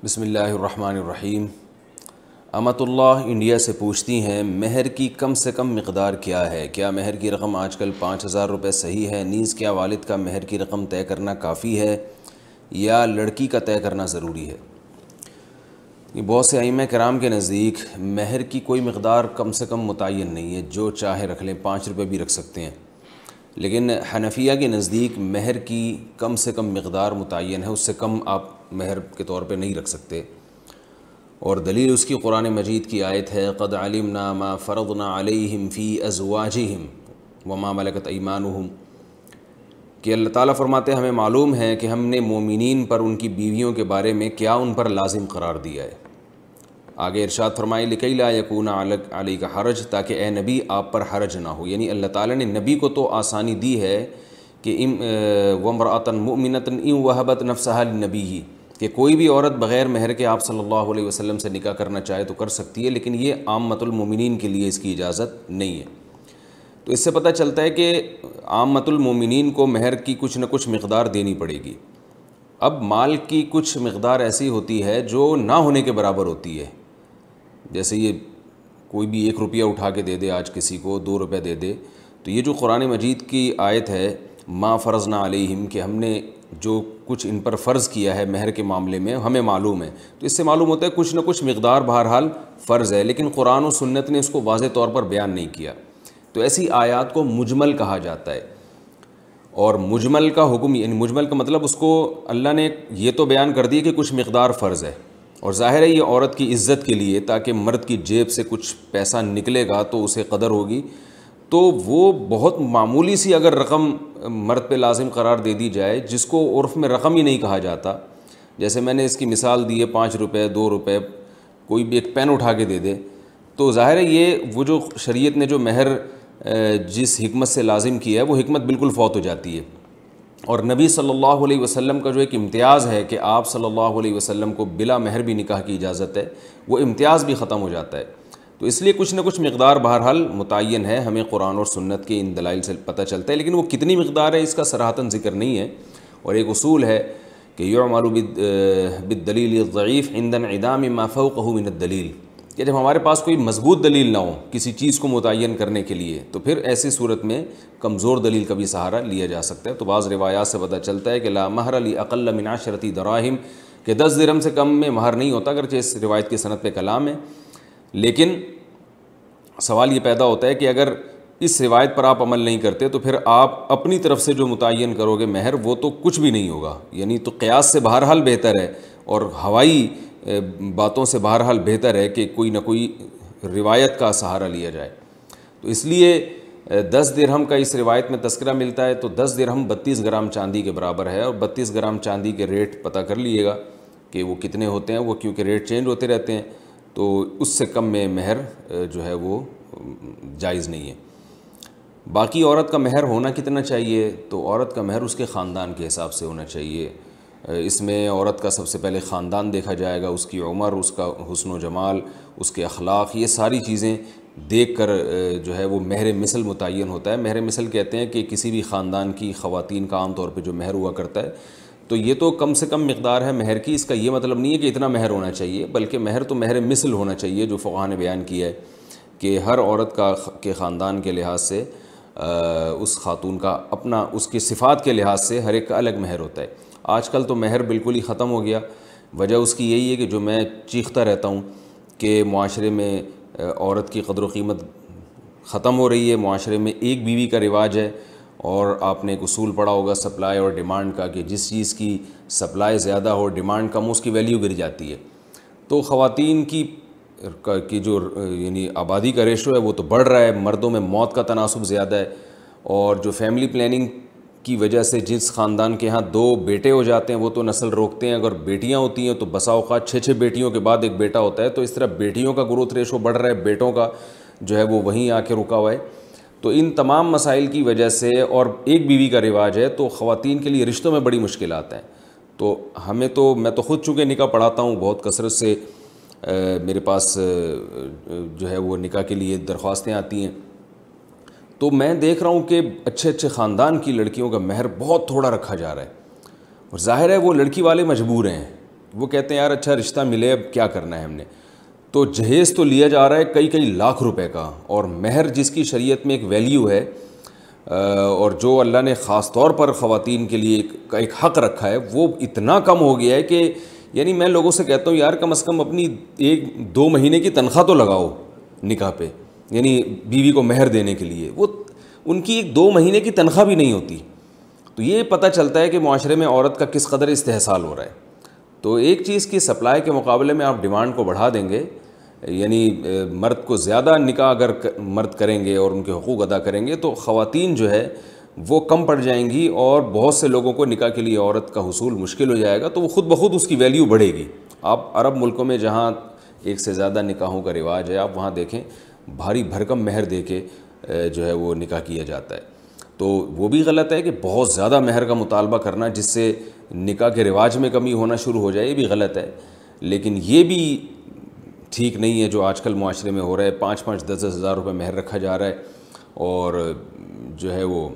بسم اللہ الرحمن الرحیم۔ امت اللہ انڈیا سے پوچھتی ہیں مہر کی کم سے کم مقدار کیا ہے؟ کیا مہر کی رقم آج کل 5,000 روپے صحیح ہے؟ نیز کیا والد کا مہر کی رقم طے کرنا کافی ہے یا لڑکی کا طے کرنا ضروری ہے؟ بہت سے ائمہ کرام کے نزدیک مہر کی کوئی مقدار کم سے کم متعین نہیں ہے، جو چاہے رکھ لیں، 5 روپے بھی رکھ سکتے ہیں۔ لیکن حنفیہ کے نزدیک مہر کی کم سے کم مقدار متعین ہے، اس سے کم آپ مہر کے طور پہ نہیں رکھ سکتے، اور دلیل اس کی قرآن مجید کی آیت ہے قد علمنا ما فرضنا علیہم فی ازواجہم وما ملکت ایمانہم، کہ اللہ تعالیٰ فرماتے ہیں ہمیں معلوم ہے کہ ہم نے مومنین پر ان کی بیویوں کے بارے میں کیا ان پر لازم قرار دیا ہے۔ آگے ارشاد فرمائے لکی لا یکون علیک حرج، تاکہ اے نبی آپ پر حرج نہ ہو، یعنی اللہ تعالیٰ نے نبی کو تو آسانی دی ہے کہ وامرأۃ مؤمنۃ ان وہبت نفسہا لنبیہ، کہ کوئی بھی عورت بغیر مہر کے آپ صلی اللہ علیہ وسلم سے نکاح کرنا چاہے تو کر سکتی ہے، لیکن یہ عامۃ المومنین کے لیے اس کی اجازت نہیں ہے۔ تو اس سے پتہ چلتا ہے کہ عامۃ المومنین کو مہر کی کچھ نہ کچھ مقدار دینی پڑے گی۔ اب مال کی کچھ مقدار ایسی ہوتی ہے جو نہ ہونے کے برابر ہوتی ہے، جیسے یہ کوئی بھی 1 روپیہ اٹھا کے دے دے، آج کسی کو 2 روپے دے دے، تو یہ جو قرآن مجید کی آیت ہے ما فرضنا علیہم، کہ ہم نے جو کچھ ان پر فرض کیا ہے مہر کے معاملے میں ہمیں معلوم ہے، تو اس سے معلوم ہوتا ہے کچھ نہ کچھ مقدار بہرحال فرض ہے، لیکن قرآن و سنت نے اس کو واضح طور پر بیان نہیں کیا۔ تو ایسی آیات کو مجمل کہا جاتا ہے، اور مجمل کا حکم، یعنی مجمل کا مطلب اس کو اللہ نے یہ تو بیان کر دی کہ کچھ مقدار فرض ہے، اور ظاہر ہے یہ عورت کی عزت کے لیے، تاکہ مرد کی جیب سے کچھ پیسہ نکلے گا تو اسے قدر ہوگی، تو وہ بہت معمولی سی اگر رقم مرد پہ لازم قرار دے دی جائے، جس کو عرف میں رقم ہی نہیں کہا جاتا، جیسے میں نے اس کی مثال دی ہے 5 روپے 2 روپے، کوئی بھی ایک پین اٹھا کے دے دے، تو ظاہر ہے یہ وہ جو شریعت نے جو مہر جس حکمت سے لازم کیا ہے وہ حکمت بالکل فوت ہو جاتی ہے، اور نبی صلی اللہ علیہ وسلم کا جو ایک امتیاز ہے کہ آپ صلی اللہ علیہ وسلم کو بلا مہر بھی نکاح کی اجازت ہے، وہ امتیاز بھی ختم ہو جاتا ہے۔ تو اس لیے کچھ نہ کچھ مقدار بہرحال متعین ہے، ہمیں قرآن اور سنت کے ان دلائل سے پتہ چلتا ہے، لیکن وہ کتنی مقدار ہے اس کا صراحتاً ذکر نہیں ہے، اور ایک اصول ہے کہ یعمل بالدلیل الضعیف عند انعدام ما فوقه من الدلیل، کہ جب ہمارے پاس کوئی مضبوط دلیل نہ ہو کسی چیز کو متعین کرنے کے لیے، تو پھر ایسی صورت میں کمزور دلیل کا بھی سہارا لیا جا سکتا ہے۔ تو بعض روایات سے پتہ چلتا ہے کہ لا مہر لاقل من 10 دراہم، کہ 10 درہم سے کم میں مہر نہیں ہوتا، اگرچہ اس روایت کی سند پہ کلام ہے، لیکن سوال یہ پیدا ہوتا ہے کہ اگر اس روایت پر آپ عمل نہیں کرتے تو پھر آپ اپنی طرف سے جو متعین کرو گے مہر، وہ تو کچھ بھی نہیں ہوگا، یعنی تو قیاس سے بہرحال بہتر ہے، اور ہوائی باتوں سے بہرحال بہتر ہے کہ کوئی نہ کوئی روایت کا سہارا لیا جائے۔ تو اس لیے 10 درہم کا اس روایت میں تذکرہ ملتا ہے، تو 10 درہم 32 گرام چاندی کے برابر ہے، اور 32 گرام چاندی کے ریٹ پتہ کر لیے گا کہ وہ کتنے ہوتے ہیں، وہ کیونکہ ریٹ چینج ہوتے رہتے ہیں، تو اس سے کم میں مہر جو ہے وہ جائز نہیں ہے۔ باقی عورت کا مہر ہونا کتنا چاہیے؟ تو عورت کا مہر اس کے خاندان کے حساب سے ہونا چاہیے، اس میں عورت کا سب سے پہلے خاندان دیکھا جائے گا، اس کی عمر، اس کا حسن و جمال، اس کے اخلاق، یہ ساری چیزیں دیکھ کر جو ہے وہ مہر مثل متعین ہوتا ہے۔ مہر مثل کہتے ہیں کہ کسی بھی خاندان کی خواتین کا عام طور پہ جو مہر ہوا کرتا ہے، تو یہ تو کم سے کم مقدار ہے مہر کی، اس کا یہ مطلب نہیں ہے کہ اتنا مہر ہونا چاہیے، بلکہ مہر تو مہر مثل ہونا چاہیے، جو فقہاء نے بیان کیا ہے کہ ہر عورت کے خاندان کے لحاظ سے اس خاتون کا اپنا، اس کی صفات کے لحاظ سے ہر ایک کا الگ مہر ہوتا ہے۔ آج کل تو مہر بالکل ہی ختم ہو گیا، وجہ اس کی یہی ہے کہ جو میں چیختا رہتا ہوں کہ معاشرے میں عورت کی قدر و قیمت ختم ہو رہی ہے، معاشرے میں ایک بیوی کا رواج ہے، اور آپ نے ایک اصول پڑھا ہوگا سپلائی اور ڈیمانڈ کا، کہ جس چیز کی سپلائی زیادہ ہو، ڈیمانڈ کم، اس کی ویلیو گر جاتی ہے۔ تو خواتین کی جو یعنی آبادی کا ریشو ہے وہ تو بڑھ رہا ہے، مردوں میں موت کا تناسب زیادہ ہے، اور جو فیملی پلاننگ کی وجہ سے جس خاندان کے ہاں 2 بیٹے ہو جاتے ہیں وہ تو نسل روکتے ہیں، اگر بیٹیاں ہوتی ہیں تو بسا اوقات 6 بیٹیوں کے بعد ایک بیٹا ہوتا ہے، تو اس طرح بیٹیوں کا گروتھ ریشو بڑھ رہا ہے، بیٹوں کا جو ہے وہ وہیں آ کے رکا ہوا ہے۔ تو ان تمام مسائل کی وجہ سے، اور ایک بیوی کا رواج ہے، تو خواتین کے لیے رشتوں میں بڑی مشکلات ہیں۔ تو میں تو خود چونکہ نکاح پڑھاتا ہوں، بہت کثرت سے میرے پاس جو ہے وہ نکاح کے لیے درخواستیں آتی ہیں، تو میں دیکھ رہا ہوں کہ اچھے اچھے خاندان کی لڑکیوں کا مہر بہت تھوڑا رکھا جا رہا ہے، اور ظاہر ہے وہ لڑکی والے مجبور ہیں، وہ کہتے ہیں یار اچھا رشتہ ملے اب کیا کرنا ہے ہم نے. تو جہیز تو لیا جا رہا ہے کئی لاکھ روپے کا, اور مہر جس کی شریعت میں ایک ویلیو ہے اور جو اللہ نے خاص طور پر خواتین کے لیے ایک حق رکھا ہے, وہ اتنا کم ہو گیا ہے کہ یعنی میں لوگوں سے کہتا ہوں یار کم از کم اپنی 1-2 مہینے کی تنخواہ تو لگاؤ نکاح پہ, یعنی بیوی کو مہر دینے کے لیے. وہ ان کی 1-2 مہینے کی تنخواہ بھی نہیں ہوتی. تو یہ پتہ چلتا ہے کہ معاشرے میں عورت کا کس قدر استحصال ہو رہا ہے. تو ایک چیز کی سپلائی کے مقابلے میں آپ ڈیمانڈ کو بڑھا دیں گے, یعنی مرد کو زیادہ نکاح اگر مرد کریں گے اور ان کے حقوق ادا کریں گے تو خواتین جو ہے وہ کم پڑ جائیں گی, اور بہت سے لوگوں کو نکاح کے لیے عورت کا حصول مشکل ہو جائے گا. تو وہ خود بخود اس کی ویلیو بڑھے گی. آپ عرب ملکوں میں جہاں ایک سے زیادہ نکاحوں کا رواج ہے, آپ وہاں دیکھیں بھاری بھرکم مہر دے کے جو ہے وہ نکاح کیا جاتا ہے. تو وہ بھی غلط ہے کہ بہت زیادہ مہر کا مطالبہ کرنا جس سے نکاح کے رواج میں کمی ہونا شروع ہو جائے, یہ بھی غلط ہے. لیکن یہ بھی ٹھیک نہیں ہے جو آج کل معاشرے میں ہو رہا ہے. 5-10 ہزار روپے مہر رکھا جا رہا ہے, اور جو ہے وہ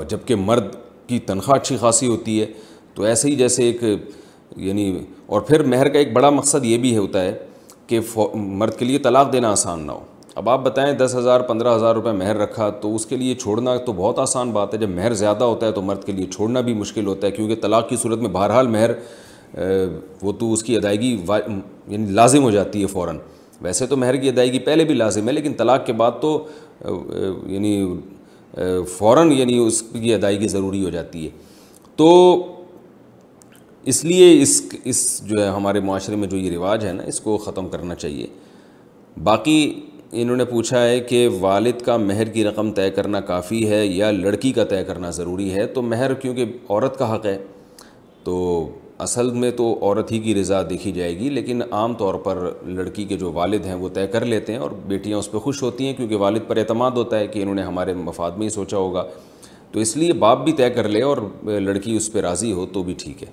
جبکہ مرد کی تنخواہ اچھی خاصی ہوتی ہے. تو ایسے ہی جیسے ایک یعنی, اور پھر مہر کا ایک بڑا مقصد یہ بھی ہوتا ہے کہ مرد کے لیے طلاق دینا آسان نہ ہو. اب آپ بتائیں 10,000-15,000 روپے مہر رکھا تو اس کے لیے چھوڑنا تو بہت آسان بات ہے. جب مہر زیادہ ہوتا ہے تو مرد کے لیے چھوڑنا بھی مشکل ہوتا ہے, کیونکہ طلاق کی صورت میں بہرحال مہر وہ تو اس کی ادائیگی یعنی لازم ہو جاتی ہے فوراً. ویسے تو مہر کی ادائیگی پہلے بھی لازم ہے, لیکن طلاق کے بعد تو یعنی فوراً یعنی اس کی ادائیگی ضروری ہو جاتی ہے. تو اس لیے اس جو ہے ہمارے معاشرے میں جو یہ رواج ہے نا, اس کو ختم کرنا چاہیے. باقی انہوں نے پوچھا ہے کہ والد کا مہر کی رقم طے کرنا کافی ہے یا لڑکی کا طے کرنا ضروری ہے. تو مہر کیونکہ عورت کا حق ہے تو اصل میں تو عورت ہی کی رضا دیکھی جائے گی, لیکن عام طور پر لڑکی کے جو والد ہیں وہ طے کر لیتے ہیں, اور بیٹیاں اس پہ خوش ہوتی ہیں کیونکہ والد پر اعتماد ہوتا ہے کہ انہوں نے ہمارے مفاد میں ہی سوچا ہوگا. تو اس لیے باپ بھی طے کر لے اور لڑکی اس پہ راضی ہو تو بھی ٹھیک ہے.